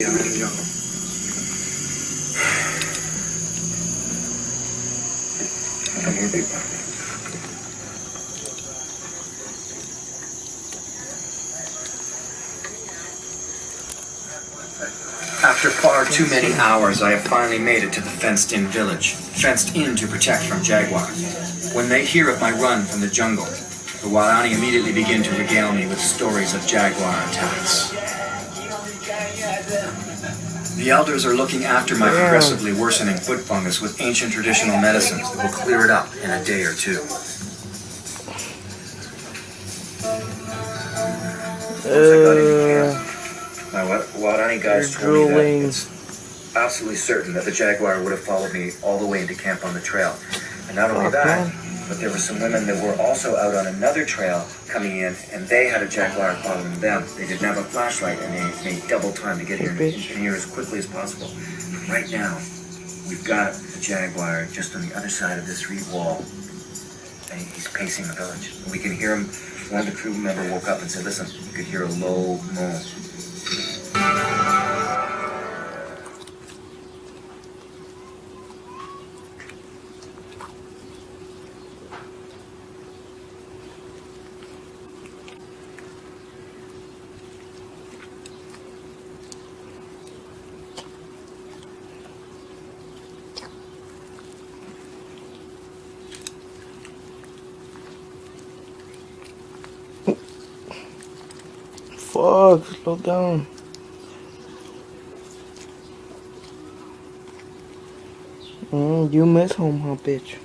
I'm in the jungle. Come here, big boy. After far too many hours, I have finally made it to the fenced-in village. Fenced in to protect from jaguars. When they hear of my run from the jungle, the Iguana immediately begin to regale me with stories of jaguar attacks. The elders are looking after my progressively worsening foot fungus with ancient traditional medicines that will clear it up in a day or two. My Wadani guys told me that it's absolutely certain that the jaguar would have followed me all the way into camp on the trail. And not only that, but there were some women that were also out on another trail coming in, and they had a jaguar following them. They didn't have a flashlight, and they made double time to get here as quickly as possible. Right now, we've got a jaguar just on the other side of this reed wall, and he's pacing the village. We can hear him. One of the crew members woke up and said, "Listen, you could hear a low moan." Fuck, slow down. You miss home, huh, bitch?